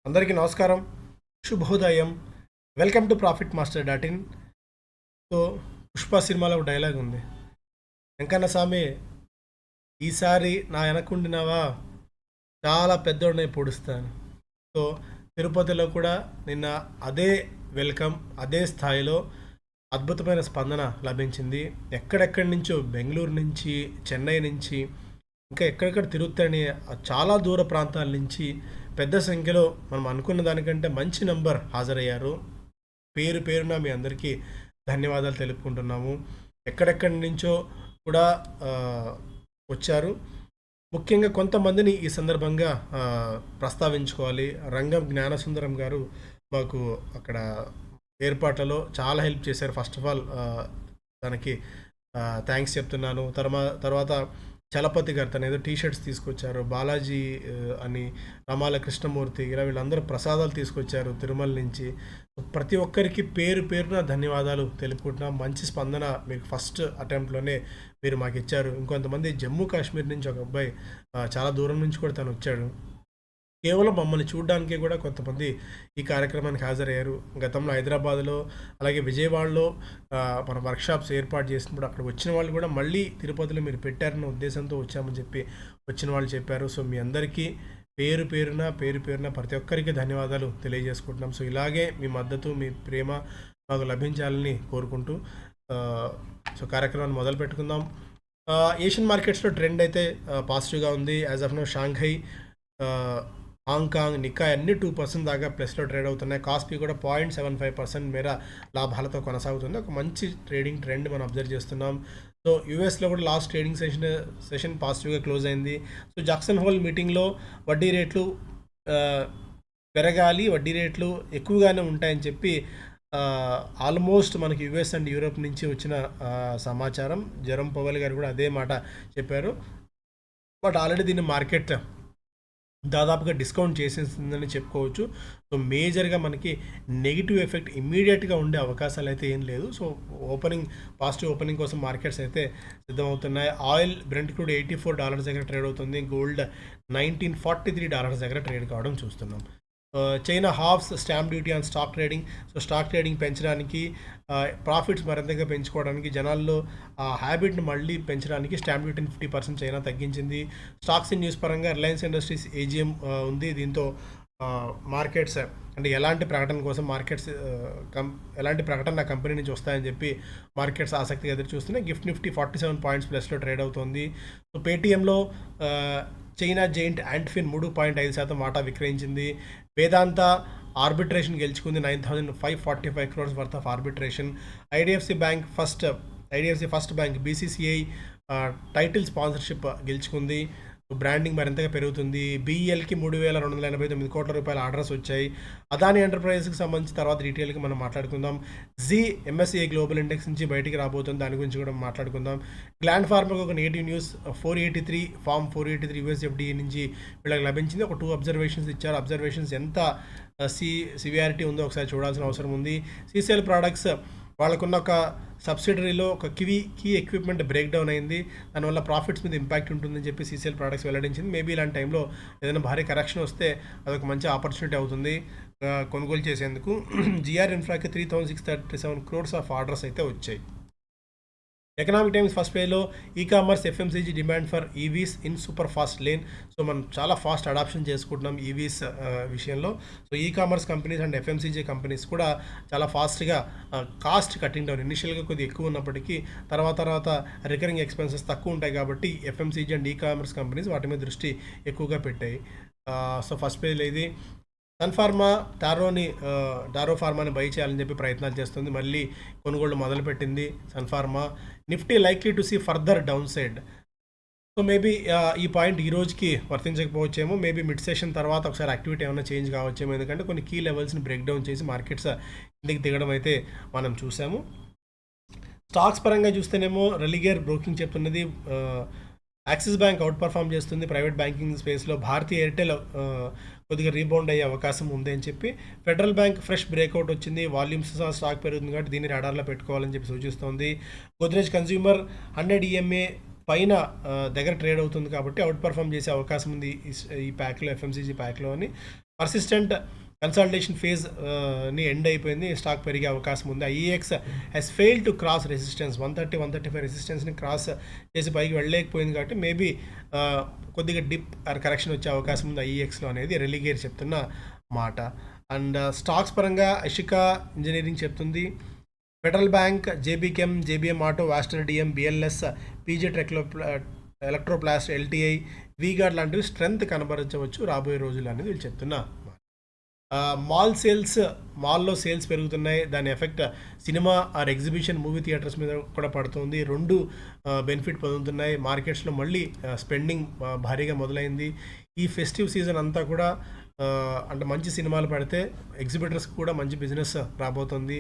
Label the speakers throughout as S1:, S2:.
S1: అందరికీ నమస్కారం, శుభోదయం. Welcome to profit master dot in. So Pushpa సినిమాలో ఒక డైలాగ్ ఉంది, వెంకన్న స్వామి ఈసారి నా వెనకుండినవా చాలా పెద్దోడిని పొడుస్తాను. సో తిరుపతిలో కూడా నిన్న అదే వెల్కమ్, అదే స్థాయిలో అద్భుతమైన స్పందన లభించింది. ఎక్కడెక్కడి నుంచో, బెంగళూరు నుంచి, చెన్నై నుంచి, ఇంకా ఎక్కడెక్కడ తిరుగుతాయని చాలా దూర ప్రాంతాల నుంచి పెద్ద సంఖ్యలో మనం అనుకున్న దానికంటే మంచి నంబర్ హాజరయ్యారు. పేరు పేరున మీ అందరికీ ధన్యవాదాలు తెలుపుకుంటున్నాము. ఎక్కడెక్కడి నుంచో కూడా వచ్చారు. ముఖ్యంగా కొంతమందిని ఈ సందర్భంగా ప్రస్తావించుకోవాలి. రంగం జ్ఞానసుందరం గారు మాకు అక్కడ ఏర్పాట్లలో చాలా హెల్ప్ చేశారు. ఫస్ట్ ఆఫ్ ఆల్ దానికి థ్యాంక్స్ చెప్తున్నాను. తర్వాత చలపతి గారు తను ఏదో టీషర్ట్స్ తీసుకొచ్చారు, బాలాజీ అని, రమాల కృష్ణమూర్తి, ఇలా వీళ్ళందరూ ప్రసాదాలు తీసుకొచ్చారు తిరుమల నుంచి. ప్రతి ఒక్కరికి పేరు పేరున ధన్యవాదాలు తెలుపుకుంటున్నాం. మంచి స్పందన మీకు ఫస్ట్ అటెంప్ట్లోనే మీరు మాకు ఇచ్చారు. ఇంకొంతమంది జమ్మూ కాశ్మీర్ నుంచి ఒక అబ్బాయి చాలా దూరం నుంచి కూడా తను వచ్చాడు. కేవలం మమ్మల్ని చూడడానికి కూడా కొంతమంది ఈ కార్యక్రమానికి హాజరయ్యారు. గతంలో హైదరాబాద్లో అలాగే విజయవాడలో మన వర్క్షాప్స్ ఏర్పాటు చేసినప్పుడు అక్కడ వచ్చిన వాళ్ళు కూడా మళ్ళీ తిరుపతిలో మీరు పెట్టారన్న ఉద్దేశంతో వచ్చామని చెప్పి వచ్చిన వాళ్ళు చెప్పారు. సో మీ అందరికీ పేరు పేరున ప్రతి ఒక్కరికి ధన్యవాదాలు తెలియజేసుకుంటున్నాం. సో ఇలాగే మీ మద్దతు, మీ ప్రేమ మాకు లభించాలని కోరుకుంటూ సో కార్యక్రమాన్ని మొదలు పెట్టుకుందాం. ఏషియన్ మార్కెట్స్లో ట్రెండ్ అయితే పాజిటివ్గా ఉంది. As of now Shanghai, Hong Kong, Nikkei అన్ని 2% దాకా ప్లస్లో ట్రేడ్ అవుతున్నాయి. కాస్పీ కూడా 0.75% మేర లాభాలతో కొనసాగుతుంది. ఒక మంచి ట్రేడింగ్ ట్రెండ్ మనం అబ్జర్వ్ చేస్తున్నాం. సో యూఎస్లో కూడా లాస్ట్ ట్రేడింగ్ సెషన్ పాజిటివ్గా క్లోజ్ అయింది. సో జాక్సన్ హోల్ మీటింగ్లో వడ్డీ రేట్లు పెరగాలి, వడ్డీ రేట్లు ఎక్కువగానే ఉంటాయని చెప్పి ఆల్మోస్ట్ మనకి యుఎస్ అండ్ యూరోప్ నుంచి వచ్చిన సమాచారం. జెరోమ్ పవెల్ గారు కూడా అదే మాట చెప్పారు. బట్ ఆల్రెడీ దీన్ని మార్కెట్ దాదాపుగా డిస్కౌంట్ చేసేసిందని చెప్పుకోవచ్చు. సో మేజర్గా మనకి నెగిటివ్ ఎఫెక్ట్ ఇమ్మీడియట్గా ఉండే అవకాశాలు అయితే ఏం లేదు. సో పాజిటివ్ ఓపెనింగ్ కోసం మార్కెట్స్ అయితే సిద్ధమవుతున్నాయి. ఆయిల్ బ్రెంట్ క్రూడ్ $84 దగ్గర ట్రేడ్ అవుతుంది. గోల్డ్ $1943 దగ్గర ట్రేడ్ కావడం చూస్తున్నాం. China halves stamp duty on stock trading. So stock trading పెంచడానికి, ప్రాఫిట్స్ మరింతగా పెంచుకోవడానికి, జనాల్లో హ్యాబిట్ని మళ్ళీ పెంచడానికి స్టాంప్ డ్యూటీని 50% చైనా తగ్గించింది. స్టాక్స్ ఇన్ న్యూస్ పరంగా రిలయన్స్ ఇండస్ట్రీస్ ఏజిఎం ఉంది. దీంతో మార్కెట్స్ అంటే ఎలాంటి ప్రకటన కోసం ఎలాంటి ప్రకటన నా కంపెనీ నుంచి వస్తాయని చెప్పి మార్కెట్స్ ఆసక్తిగా ఎదురు చూస్తున్నాయి. గిఫ్ట్ నిఫ్టీ 47 పాయింట్స్ ప్లస్లో ట్రేడ్ అవుతుంది. సో పేటీఎంలో చైనా జెయింట్ యాంట్ఫిన్ 3.5% వాటా విక్రయించింది. వేదాంత ఆర్బిట్రేషన్ గెలుచుకుంది. 9,545 crores worth of arbitration. IDFC first bank BCCI title sponsorship గెలుచుకుంది. బ్రాండింగ్ మరింతగా పెరుగుతుంది. బీఈఎల్కి 3,289 కోట్ల రూపాయల ఆర్డర్స్ వచ్చాయి. అదాని ఎంటర్ప్రైజెస్కి సంబంధించి తర్వాత డీటెయిల్గా మనం మాట్లాడుకుందాం. ఎంఎస్సిఐ గ్లోబల్ ఇండెక్స్ నుంచి బయటికి రాబోతుంది, దాని గురించి కూడా మాట్లాడుకుందాం. గ్లాండ్ ఫార్మాకు ఒక నెగిటివ్ న్యూస్, 483 యూఎస్ఎఫ్డి నుంచి వీళ్ళకి లభించింది. ఒక 2 అబ్జర్వేషన్స్ ఇచ్చారు. అబ్జర్వేషన్స్ ఎంత సివియారిటీ ఉందో ఒకసారి చూడాల్సిన అవసరం ఉంది. సీసీఎల్ ప్రోడక్ట్స్ వాళ్ళకున్న ఒక సబ్సిడరీలో ఒక కీ ఎక్విప్మెంట్ బ్రేక్ డౌన్ అయింది. దానివల్ల ప్రాఫిట్స్ మీద ఇంపాక్ట్ ఉంటుందని చెప్పి సీసీఎల్ ప్రోడక్ట్స్ వెల్లడించింది. మేబీ ఇలాంటి టైంలో ఏదైనా భారీ కరెక్షన్ వస్తే అదొక మంచి ఆపర్చునిటీ అవుతుంది కొనుగోలు చేసేందుకు. జిఆర్ ఇన్ఫ్రాకి 3,637 crores ఆఫ్ ఆర్డర్స్ అయితే వచ్చాయి. ఎకనామిక్ టైమ్స్ ఫస్ట్ పేజ్లో ecommerce FMCG demand for EVs in super fast lane. So మనం చాలా ఫాస్ట్ అడాప్షన్ చేసుకుంటున్నాం ఈవీస్ విషయంలో. So ecommerce companies and FMCG companies కూడా చాలా ఫాస్ట్గా కాస్ట్ కటింగ్ డౌన్, ఇనిషియల్గా కొద్దిగా ఎక్కువ ఉన్నప్పటికీ తర్వాత రికరింగ్ ఎక్స్పెన్సెస్ తక్కువ ఉంటాయి కాబట్టి ఎఫ్ఎంసీజీ అండ్ ఈ-కామర్స్ కంపెనీస్ వాటి మీద దృష్టి ఎక్కువగా పెట్టాయి. సో ఫస్ట్ పేజ్లో ఇది. సన్ఫార్మా డారో ఫార్మాని బై చేయాలని చెప్పి ప్రయత్నాలు చేస్తుంది. మళ్ళీ కొనుగోళ్లు మొదలుపెట్టింది Sun Pharma. Nifty likely to see further down side. So maybe ఈ పాయింట్ ఈ రోజుకి వర్తించకపోవచ్చేమో. మేబీ మిడ్ సెషన్ తర్వాత ఒకసారి యాక్టివిటీ ఏమైనా చేంజ్ కావచ్చేమో. ఎందుకంటే కొన్ని కీ లెవెల్స్ని బ్రేక్ డౌన్ చేసి మార్కెట్స్ కిందికి దిగడం అయితే మనం చూసాము. స్టాక్స్ పరంగా చూస్తేనేమో రెలిగేర్ బ్రోకింగ్ చెప్తున్నది యాక్సిస్ బ్యాంక్ అవుట్ పర్ఫామ్ చేస్తుంది ప్రైవేట్ బ్యాంకింగ్ స్పేస్లో. భారతీయ ఎయిర్టెల్ కొద్దిగా రీబౌండ్ అయ్యే అవకాశం ఉంది అని చెప్పి. ఫెడరల్ బ్యాంక్ ఫ్రెష్ బ్రేక్అవుట్ వచ్చింది. వాల్యూమ్స్ స్టాక్ పెరుగుతుంది కాబట్టి దీన్ని రాడార్లో పెట్టుకోవాలని చెప్పి సూచిస్తోంది. గోద్రేజ్ కన్స్యూమర్ 100 EMA పైన దగ్గర ట్రేడ్ అవుతుంది కాబట్టి అవుట్ పర్ఫామ్ చేసే అవకాశం ఉంది ఈ ప్యాక్లో, ఎఫ్ఎంసీజీ ప్యాక్లో అని. పర్సిస్టెంట్ కన్సాలిడేషన్ ఫేజ్ ని ఎండ్ అయిపోయింది. స్టాక్ పెరిగే అవకాశం ఉంది. IEX has fail to cross resistance 135 రెసిస్టెన్స్ని క్రాస్ చేసి పైకి వెళ్ళలేకపోయింది కాబట్టి మేబీ కొద్దిగా డిప్ ఆర్ కరెక్షన్ వచ్చే అవకాశం ఉంది ఐఈఎక్స్లో అనేది రెలిగేర్ చెప్తున్న మాట. అండ్ స్టాక్స్ పరంగా అషికా ఇంజనీరింగ్ చెప్తుంది, Federal Bank, JB Chem, JBM Auto, వాస్టర్ డిఎం, BLS, PG Electroplast, LTI, V Guard లాంటివి స్ట్రెంగ్త్ కనబరచవచ్చు రాబోయే రోజులు అనేది వీళ్ళు చెప్తున్నా. మాల్లో సేల్స్ పెరుగుతున్నాయి. దాని effect cinema or exhibition movie theatres మీద కూడా పడుతుంది. రెండు బెనిఫిట్ పొందుతున్నాయి. మార్కెట్స్లో మళ్ళీ స్పెండింగ్ భారీగా మొదలైంది. ఈ ఫెస్టివ్ సీజన్ అంతా కూడా అంటే మంచి సినిమాలు పడితే ఎగ్జిబిటర్స్కి కూడా మంచి బిజినెస్ రాబోతుంది.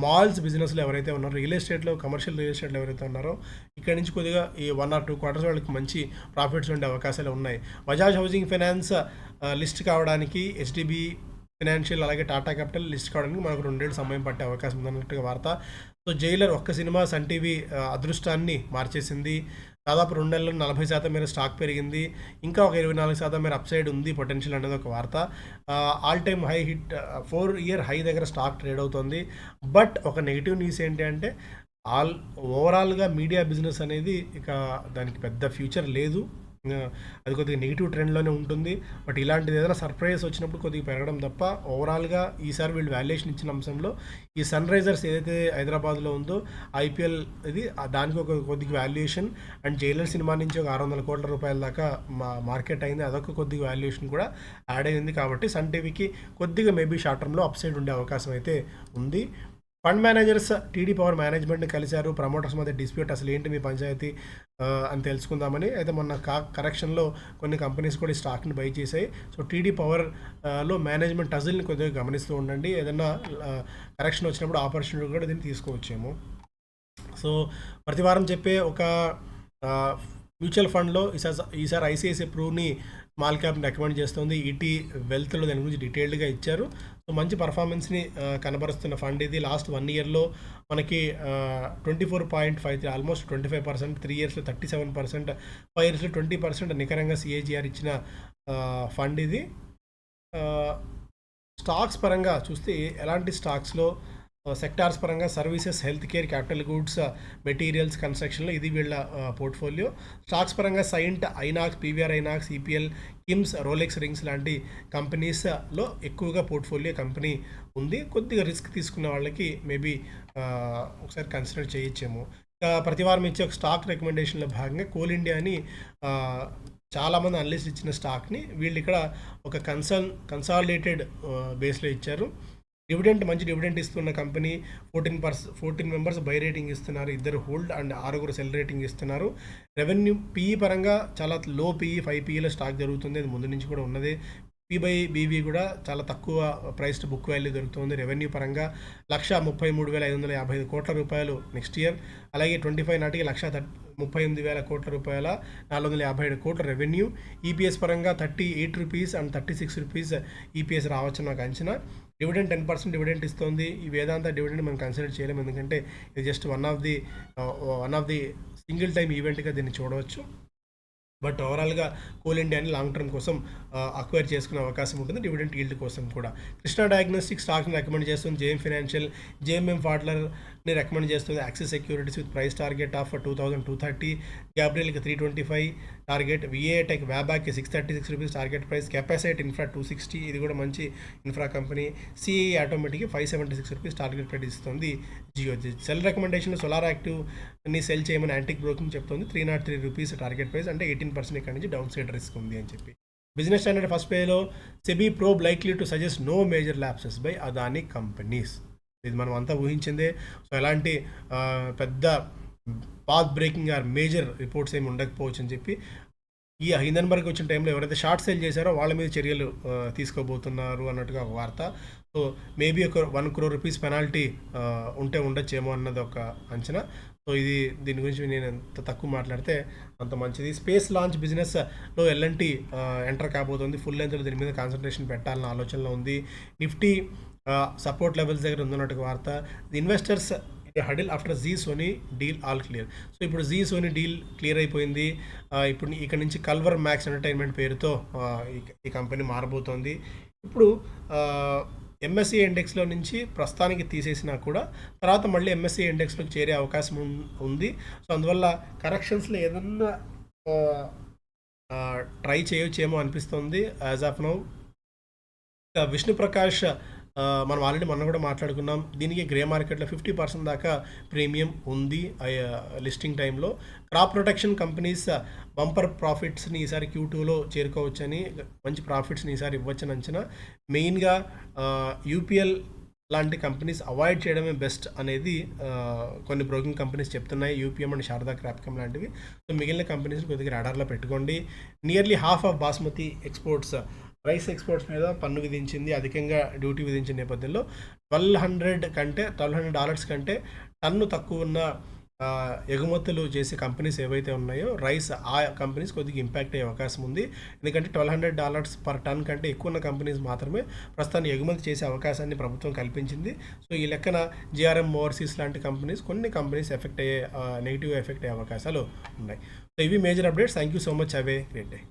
S1: మాల్స్ బిజినెస్లో ఎవరైతే ఉన్నారో, రియల్ ఎస్టేట్లో, కమర్షియల్ రియల్ ఎస్టేట్లో ఎవరైతే ఉన్నారో ఇక్కడ నుంచి కొద్దిగా ఈ 1 or 2 quarters వాళ్ళకి మంచి ప్రాఫిట్స్ ఉండే అవకాశాలు ఉన్నాయి. బజాజ్ హౌసింగ్ ఫైనాన్స్ లిస్ట్ కావడానికి, హెచ్డిబి ఫైనాన్షియల్ అలాగే టాటా క్యాపిటల్ లిస్ట్ కావడానికి మనకు 2 ఏళ్ళు సమయం పట్టే అవకాశం ఉందన్నట్టుగా వార్త. సో జైలర్ ఒక్క సినిమా సన్ టీవీ అదృష్టాన్ని మార్చేసింది. దాదాపు 2 నెలల్లో 40% మేర స్టాక్ పెరిగింది. ఇంకా ఒక 24% మేర అప్సైడ్ ఉంది పొటెన్షియల్ అనేది ఒక వార్త. All time high hit 4-year high దగ్గర స్టాక్ ట్రేడ్ అవుతుంది. బట్ ఒక నెగిటివ్ న్యూస్ ఏంటి అంటే ఓవరాల్గా మీడియా బిజినెస్ అనేది ఇక దానికి పెద్ద ఫ్యూచర్ లేదు. అది కొద్దిగా నెగిటివ్ ట్రెండ్లోనే ఉంటుంది. బట్ ఇలాంటిది ఏదైనా సర్ప్రైజ్ వచ్చినప్పుడు కొద్దిగా పెరగడం తప్ప ఓవరాల్గా ఈసారి వీళ్ళు వాల్యుయేషన్ ఇచ్చిన అంశంలో ఈ సన్ రైజర్స్ ఏదైతే హైదరాబాద్లో ఉందో ఐపీఎల్ ఇది దానికి ఒక కొద్దిగా వాల్యుయేషన్, అండ్ జైలర్ సినిమా నుంచి ఒక 600 కోట్ల రూపాయల దాకా మార్కెట్ అయింది. అదొక కొద్దిగా వాల్యుయేషన్ కూడా యాడ్ అయింది. కాబట్టి సన్ టీవీకి కొద్దిగా మేబీ షార్ట్ టర్మ్లో అప్సైడ్ ఉండే అవకాశం అయితే ఉంది. ఫండ్ మేనేజర్స్ టీడీ పవర్ మేనేజ్మెంట్ని కలిశారు. ప్రమోటర్స్ మధ్య డిస్ప్యూట్, అసలు ఏంటి మీ పంచాయతీ అని తెలుసుకుందామని. అయితే మొన్న కరెక్షన్లో కొన్ని కంపెనీస్ కూడా ఈ స్టాక్ని బై చేశాయి. సో టీడీ పవర్లో మేనేజ్మెంట్ టజిల్ని కొద్దిగా గమనిస్తూ ఉండండి. ఏదన్నా కరెక్షన్ వచ్చినప్పుడు ఆపర్చునిటీ కూడా దీన్ని తీసుకోవచ్చేమో. సో ప్రతి వారం చెప్పే ఒక మ్యూచువల్ ఫండ్లో ఈసారి ఐసిఐసిఐ ప్రూవ్ని స్మాల్ క్యాప్ని రికమెండ్ చేస్తుంది. ఈటీ వెల్త్లో దాని గురించి డీటెయిల్డ్గా ఇచ్చారు. సో మంచి పర్ఫార్మెన్స్ని కనబరుస్తున్న ఫండ్ ఇది. లాస్ట్ 1 yearలో మనకి 24.53 ఆల్మోస్ట్ 25%, 3 yearsలో 37%, 5 yearsలో 20% నికరంగా సిఏజిఆర్ ఇచ్చిన ఫండ్ ఇది. స్టాక్స్ పరంగా చూస్తే ఎలాంటి స్టాక్స్లో సెక్టార్స్ పరంగా services, health care, capital goods, materials, కన్స్ట్రక్షన్లో ఇది వీళ్ళ పోర్ట్ఫోలియో. స్టాక్స్ పరంగా Cyient, Inox, PVR Inox, EPL, KIMS, Rolex Rings లాంటి కంపెనీస్లో ఎక్కువగా పోర్ట్ఫోలియో కంపెనీ ఉంది. కొద్దిగా రిస్క్ తీసుకున్న వాళ్ళకి మేబీ ఒకసారి కన్సిడర్ చేయొచ్చేమో. ప్రతి వారం ఇచ్చే ఒక స్టాక్ రికమెండేషన్లో భాగంగా కోల్ ఇండియా అని చాలామంది అనలిస్ట్ ఇచ్చిన స్టాక్ని వీళ్ళు ఇక్కడ ఒక కన్సాలిడేటెడ్ బేస్లో ఇచ్చారు. డివిడెంట్ మంచి డివిడెంట్ ఇస్తున్న కంపెనీ. 14 మెంబర్స్ బై రేటింగ్ ఇస్తున్నారు, 2 హోల్డ్ అండ్ 6 సెల్ రేటింగ్ ఇస్తున్నారు. రెవెన్యూ పీఈ పరంగా చాలా లో పీఈ, 5 PEలో స్టాక్ జరుగుతుంది. అది ముందు నుంచి కూడా ఉన్నది. పీ/బీవీ కూడా చాలా తక్కువ ప్రైస్ టు బుక్ వాల్యూ దొరుకుతుంది. రెవెన్యూ పరంగా 1,33,555 కోట్ల రూపాయలు నెక్స్ట్ ఇయర్. అలాగే 25 నాటికి 1,38,000 కోట్ల రూపాయల 457 కోట్ల రెవెన్యూ. ఈపీఎస్ పరంగా 38 రూపీస్ అండ్ 36 రూపీస్ ఈపీఎస్ రావచ్చు నాకు అంచనా. డివిడెంట్ 10% డివిడెంట్ ఇస్తుంది. ఈ వేదాంత డివిడెంట్ మనం కన్సిడర్ చేయలేము, ఎందుకంటే ఇది just one of the single time ఈవెంట్గా దీన్ని చూడవచ్చు. బట్ ఓవరాల్గా కోల్ ఇండియాని లాంగ్ టర్మ్ కోసం అక్వైర్ చేసుకునే అవకాశం ఉంటుంది, డివిడెంట్ ఈల్డ్ కోసం కూడా. కృష్ణా డయాగ్నోస్టిక్ స్టాక్ని రికమెండ్ చేస్తుంది. జేఎం ఫైనాన్షియల్, జేఎంఎం ఫార్డ్లర్ని రికమెండ్ చేస్తుంది. Axis Securities with price target of 2,230, గ్యాబ్రియల్కి 325 టార్గెట్, విఏ టెక్ వ్యాబాక్కి 636 rupees target price, Capacite infra 260, ఇది కూడా మంచి ఇన్ఫ్రా కంపెనీ. సిఐ ఆటోమేటిక్కి 576 రూపీస్ టార్గెట్ ప్రైస్ ఇస్తుంది. జియో సెల్ రికమెండేషన్ సోలార్ యాక్టివ్ని సెల్ చేయమని యాంటిక్ బ్రోకింగ్ చెప్తుంది. 303 రూపీస్ టార్గెట్ ప్రైస్, అంటే 18% ఇక్కడ నుంచి డౌన్ సైడ్ రిస్క్ ఉంది అని చెప్పి. బిజినెస్ స్టాండర్డ్ ఫస్ట్ పేలో SEBI probe likely to suggest no major lapses by Adani companies. ఇది మనం అంతా ఊహించిందే. సో ఎలాంటి పెద్ద path breaking or major reports ఏమి ఉండకపోవచ్చు అని చెప్పి ఈ హిందన్బర్గ్ వచ్చిన టైంలో ఎవరైతే షార్ట్ సేల్ చేశారో వాళ్ళ మీద చర్యలు తీసుకోబోతున్నారు అన్నట్టుగా ఒక వార్త. సో మేబీ ఒక 1 crore రూపీస్ పెనాల్టీ ఉంటే ఉండొచ్చేమో అన్నది ఒక అంచనా. సో దీని గురించి నేను ఎంత తక్కువ మాట్లాడితే అంత మంచిది. స్పేస్ లాంచ్ బిజినెస్లో ఎల్ఎన్టీ ఎంటర్ కాబోతుంది. ఫుల్ లెంత్లో దీని మీద కాన్సన్ట్రేషన్ పెట్టాలన్న ఆలోచనలో ఉంది. నిఫ్టీ సపోర్ట్ లెవెల్స్ దగ్గర ఉందన్నట్టుగా వార్త. Investors huddle after Zee Sony deal all clear. So ఇప్పుడు జీ సోనీ డీల్ క్లియర్ అయిపోయింది. ఇప్పుడు ఇక్కడ నుంచి కల్వర్ మ్యాక్స్ ఎంటర్టైన్మెంట్ పేరుతో ఈ కంపెనీ మారబోతోంది. ఇప్పుడు ఎంఎస్సి ఇండెక్స్లో నుంచి ప్రస్తుతానికి తీసేసినా కూడా తర్వాత మళ్ళీ ఎంఎస్సి ఇండెక్స్లోకి చేరే అవకాశం ఉంది. సో అందువల్ల కరెక్షన్స్లో ఏదన్నా ట్రై చేయొచ్చేమో అనిపిస్తుంది యాజ్ ఆఫ్ నౌ. విష్ణుప్రకాష్ మనం ఆల్రెడీ మొన్న కూడా మాట్లాడుకున్నాం. దీనికి గ్రే మార్కెట్లో 50% దాకా ప్రీమియం ఉంది లిస్టింగ్ టైంలో. క్రాప్ ప్రొటెక్షన్ కంపెనీస్ బంపర్ ప్రాఫిట్స్ని ఈసారి Q2లో చేరుకోవచ్చని, మంచి ప్రాఫిట్స్ని ఈసారి ఇవ్వచ్చని అంచనా. మెయిన్గా యూపీఎల్ లాంటి కంపెనీస్ అవాయిడ్ చేయడమే బెస్ట్ అనేది కొన్ని బ్రోకింగ్ కంపెనీస్ చెప్తున్నాయి, యూపీఎం అండ్ శారదా క్రాప్కమ్ లాంటివి. సో మిగిలిన కంపెనీస్ కొద్దిగా రాడార్లో పెట్టుకోండి. Nearly half of basmati exports, rice exports మీద పన్ను విధించింది, అధికంగా డ్యూటీ విధించిన నేపథ్యంలో $1,200 కంటే టన్ను తక్కువ ఉన్న ఎగుమతులు చేసే కంపెనీస్ ఏవైతే ఉన్నాయో రైస్, ఆ కంపెనీస్ కొద్దిగా ఇంపాక్ట్ అయ్యే అవకాశం ఉంది. ఎందుకంటే $1,200 పర్ టన్ కంటే ఎక్కువ ఉన్న కంపెనీస్ మాత్రమే ప్రస్తుతాన్ని ఎగుమతి చేసే అవకాశాన్ని ప్రభుత్వం కల్పించింది. సో ఈ లెక్కన జిఆర్ఎం ఓవర్సీస్ లాంటి కంపెనీస్, కొన్ని కంపెనీస్ ఎఫెక్ట్ అయ్యే నెగిటివ్ ఎఫెక్ట్ అయ్యే అవకాశాలు ఉన్నాయి. సో ఇవి major updates. Thank you so much. Have a great day.